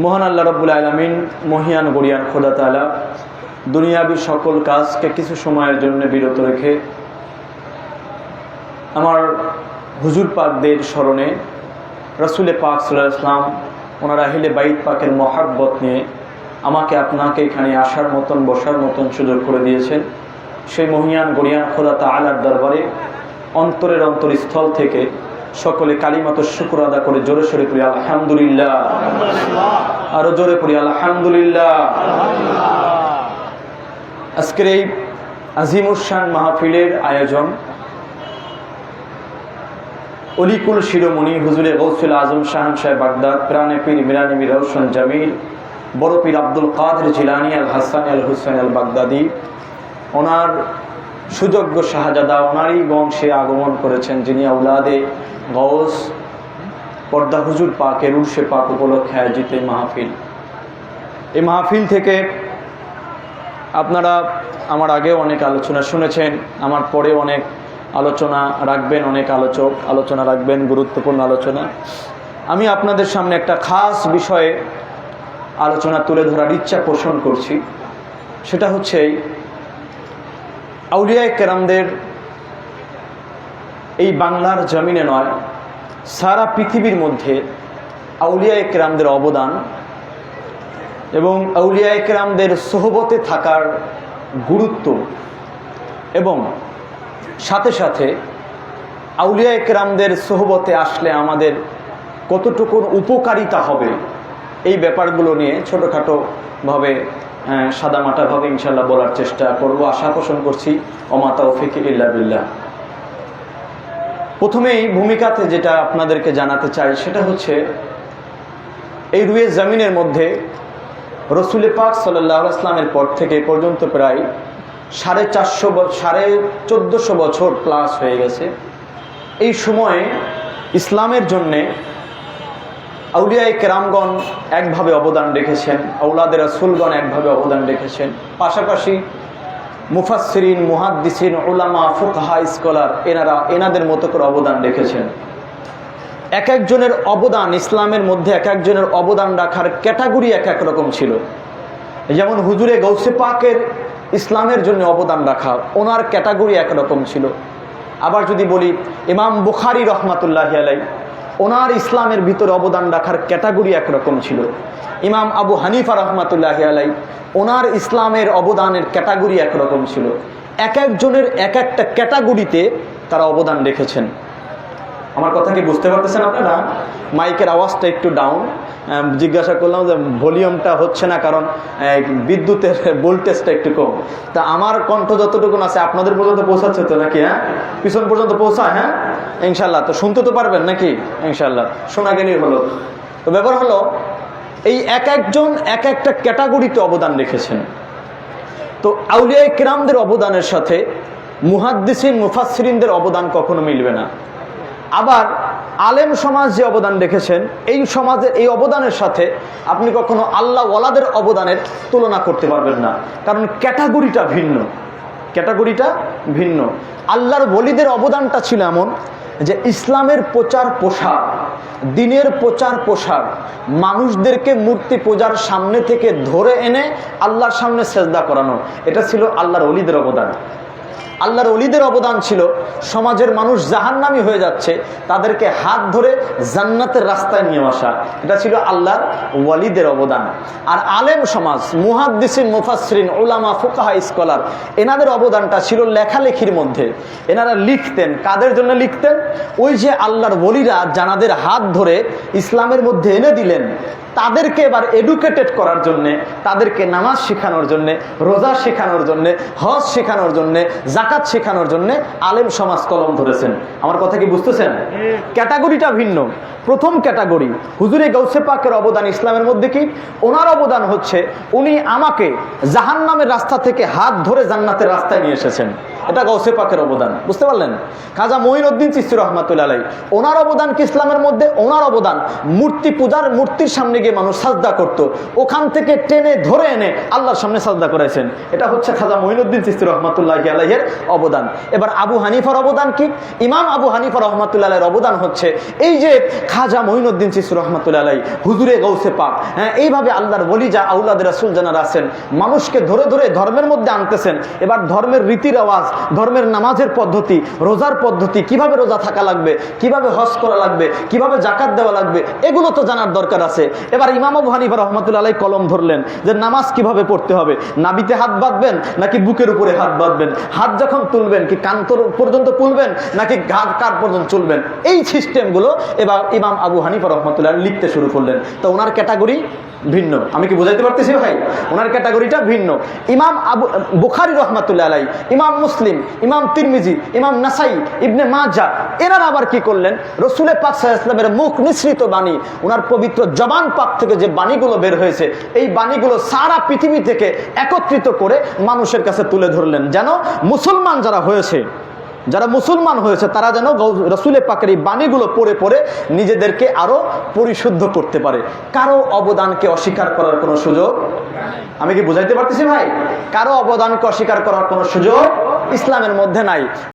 মহান আল্লাহ রাব্বুল আলামিন মহিয়ান গরিয়ান খোদা তাআলা দুনিয়াবি সকল কাজকে কিছু সময়ের জন্য বিরত রেখে আমার হুজুর পাকদের স্মরণে রাসূলে পাক সাল্লাল্লাহু আলাইহি ওয়াসাল্লাম ওনার আহলে বাইত পাকের মহব্বত নিয়ে আমাকে আপনাকে এখানে আসার মতন বসার মতন সুযোগ করে দিয়েছেন। সেই মহিয়ান গরিয়ান খোদা তাআলার দরবারে অন্তরের অন্তরস্থল থেকে সকলে কালিমাত শুকর আদা করে জোরে সোরে পড়ি আলহামদুলিল্লাহ, আরো জোরে পড়ি আলহামদুলিল্লাহ। আজকের এই আজিমুশান মাহফিলের আয়োজন অলিকুল শিরোমণি হুজুরে গৌসুল আজম শাহানশাহ বাগদাদ প্রাণে পীর মিরানি মীর রওশন জামিল বড় পীর আব্দুল কাদের জিলানী আল হাসানী আল হুসাইন আল বাগদাদি ওনার সুযোগ্য শাহজাদা ওনারই বংশে আগমন করেছেন, যিনি আওলাদে গৌস পর্দা হুজুর পাকের উর্শে পাক উপলক্ষে আয়োজিত এই মাহফিল থেকে আপনারা আমার আগেও অনেক আলোচনা শুনেছেন, আমার পরে অনেক আলোচনা রাখবেন, অনেক আলোচনা রাখবেন, গুরুত্বপূর্ণ আলোচনা। আমি আপনাদের সামনে একটা খাস বিষয়ে আলোচনা তুলে ধরার ইচ্ছা পোষণ করছি। সেটা হচ্ছে আউলিয়ায়ে কেরামদের এই বাংলার জমিনে নয়, সারা পৃথিবীর মধ্যে আউলিয়ায়ে কেরামদের অবদান এবং আউলিয়ায়ে কেরামদের সোহবতে থাকার গুরুত্ব এবং সাথে সাথে আউলিয়ায়ে কেরামদের সোহবতে আসলে আমাদের কতটুকুর উপকারিতা হবে, এই ব্যাপারগুলো নিয়ে ছোটোখাটোভাবে সাদামাটাভাবে ইনশাল্লাহ বলার চেষ্টা করব, আশা পোষণ করছি। ওমা তাওফিক ইল্লা বিল্লাহ। প্রথমেই ভূমিকাতে যেটা আপনাদেরকে জানাতে চাই সেটা হচ্ছে এই রুয়ে জমিনের মধ্যে রসুলে পাক সাল্লাল্লাহু আলাইহি ওয়াসাল্লামের পর থেকে পর্যন্ত প্রায় 1450 বছর প্লাস হয়ে গেছে। এই সময়ে ইসলামের জন্যে আউলিয়ায়ে কেরামগণ একভাবে অবদান রেখেছেন, আওলাদে রাসূলগণ একভাবে অবদান রেখেছেন, পাশাপাশি মুফাসসিরিন, মুহাদ্দিসিন, উলামা, ফুকাহা, স্কলার এনাদের মতো করে অবদান রেখেছেন। এক একজনের অবদান ইসলামের মধ্যে এক একজনের অবদান রাখার ক্যাটাগরি এক এক রকম ছিল। যেমন হুজুরে গৌসে পাকের ইসলামের জন্য অবদান রাখা, ওনার ক্যাটাগরি একরকম ছিল। আবার যদি বলি ইমাম বুখারী রহমাতুল্লাহি আলাইহি, ওনার ইসলামের ভিতরে অবদান রাখার ক্যাটাগরি একরকম ছিল। ইমাম আবু হানিফা রহমাতুল্লাহি আলাইহি, ওনার ইসলামের অবদানের ক্যাটাগরি একরকম ছিল। এক একজনের এক একটা ক্যাটাগরিতে তারা অবদান রেখেছেন। আমার কথা কি বুঝতে পারতেছেন আপনারা? মাইকের আওয়াজটা একটু ডাউন, জিজ্ঞাসা করলাম যে ভলিউমটা হচ্ছে না, কারণ বিদ্যুতের ভোল্টেজটা একটু কম। তা আমার কণ্ঠ যতটুকু আছে আপনাদের পর্যন্ত পৌঁছাচ্ছে তো নাকি? হ্যাঁ, পিছন পর্যন্ত পৌঁছায়? হ্যাঁ ইনশাল্লাহ। তো শুনতে তো পারবেন নাকি? ইনশাল্লাহ শোনা গেলেই হলো। তো ব্যাপার হলো এই এক একজন এক একটা ক্যাটাগরিতে অবদান রেখেছেন। তো আউলিয়ায়ে কেরামদের অবদানের সাথে মুহাদ্দিসিন, মুফাসসিরিনদের অবদান কখনো মিলবে না। আবার আলেম সমাজ যে অবদান রেখেছেন, এই সমাজের এই অবদানের সাথে আপনি কখনো আল্লাহ ওয়ালাদের অবদানের তুলনা করতে পারবেন না, কারণ ক্যাটাগরিটা ভিন্ন। আল্লাহর ওলিদের অবদানটা ছিল এমন যে ইসলামের প্রচার প্রসার, দ্বীনের প্রচার প্রসার, মানুষদেরকে মূর্তি পূজার সামনে থেকে ধরে এনে আল্লাহর সামনে সেজদা করানো, এটা ছিল আল্লাহর ওলিদের অবদান। আল্লাহর ওলিদের অবদান ছিল সমাজের মানুষ জাহান্নামী হয়ে যাচ্ছে, তাদেরকে হাত ধরে জান্নাতের রাস্তায় নিয়ে আসা, এটা ছিল আল্লাহর ওয়ালিদের অবদান। আর আলেম সমাজ, মুহাদ্দিসিন, মুফাসসিরিন, উলামা, ফুকাহা, স্কলার, এনাদের অবদানটা ছিল লেখালেখির মধ্যে। এনারা লিখতেন, কাদের জন্য লিখতেন? ওই যে আল্লাহর ওলিরা জানাদের হাত ধরে ইসলামের মধ্যে এনে দিলেন, তাদেরকে এবার এডুকেটেড করার জন্যে, তাদেরকে নামাজ শেখানোর জন্যে, রোজা শেখানোর জন্যে, হজ শেখানোর জন্যে, জাকাত শেখানোর জন্যে আলেম সমাজ কলম ধরেছেন। আমার কথা কি বুঝতেছেন? ক্যাটাগরিটা ভিন্ন। প্রথম ক্যাটাগরি হুজুরে গৌসে পাকের অবদান ইসলামের মধ্যে কি? ওনার অবদান হচ্ছে উনি আমাকে জাহান্নামের রাস্তা থেকে হাত ধরে জান্নাতের রাস্তায় নিয়ে এসেছেন। এটা গাউসে পাকের অবদান। বুঝতে পারলেন? খাজা মঈনুদ্দিন চিশতি রহমাতুল্লাহ আলাইহি, ওনার অবদান কি ইসলামের মধ্যে? ওনার অবদান মূর্তি পূজার, মূর্তির সামনে গিয়ে মানুষ সাজদা করত, ওখান থেকে টেনে ধরে এনে আল্লাহর সামনে সাজদা করাইছেন। এটা হচ্ছে খাজা মঈনুদ্দিন চিশতি রহমাতুল্লাহ আলাইহির অবদান। এবার আবু হানিফার অবদান কি? ইমাম আবু হানিফা রহমাতুল্লাহ আলাইহির অবদান হচ্ছে এই যে খাজা মঈনুদ্দিন চিশতি রহমাতুল্লাহ আলাইহি, হুজুরে গাউসে পাক, হ্যাঁ, এইভাবে আল্লাহর ওলি যা আউলাদ রাসূল যারা আছেন, মানুষকে ধরে ধরে ধর্মের মধ্যে আনতেছেন। এবার ধর্মের রীতি রেওয়াজ, ধর্মের নামাজের পদ্ধতি, রোজার পদ্ধতি, কিভাবে রোজা থাকা লাগবে, কিভাবে হজ করা লাগবে, কিভাবে জাকাত দেওয়া লাগবে, এগুলো তো জানার দরকার আছে। এবার ইমাম আবু হানিফা রহমাতুল্লাহ আলাইহি কলম ধরলেন যে নামাজ কিভাবে পড়তে হবে, নাভিতে হাত বাঁধবেন নাকি বুকের উপরে হাত বাঁধবেন, হাত যখন তুলবেন কি কান পর্যন্ত তুলবেন নাকি কার পর্যন্ত চলবেন, এই সিস্টেমগুলো এবার ইমাম আবু হানিফা রহমাতুল্লাহ আলাইহি লিখতে শুরু করলেন। তো ওনার ক্যাটাগরি ভিন্ন। আমি কি বুঝাইতে পারতেছি ভাই? ওনার ক্যাটাগরিটা ভিন্ন। ইমাম বুখারী রহমাতুল্লাহ আলাইহি, ইমাম মুসলিম, ইমাম তিরমিজি, ইমাম নাসাই, ইবনে মাজাহ, এনারা আবার কি করলেন? রাসূল পাক সাল্লাল্লাহু আলাইহি ওয়াসাল্লামের মুখ নিঃসৃত বাণী, ওনার পবিত্র জবান পাক থেকে যে বাণীগুলো বের হয়েছে, এই বাণীগুলো সারা পৃথিবী থেকে একত্রিত করে মানুষের কাছে তুলে ধরলেন, যেন মুসলমান যারা হয়েছে, যারা মুসলমান হয়েছে তারা যেন রাসূল পাকের এই বাণীগুলো পড়ে পড়ে নিজেদেরকে আরো পরিশুদ্ধ করতে পারে। কারো অবদানকে অস্বীকার করার কোনো সুযোগ, আমি কি বুঝাইতে পারতেছি ভাই? কারো অবদানকে অস্বীকার করার কোনো সুযোগ ইসলামের মধ্যে নাই।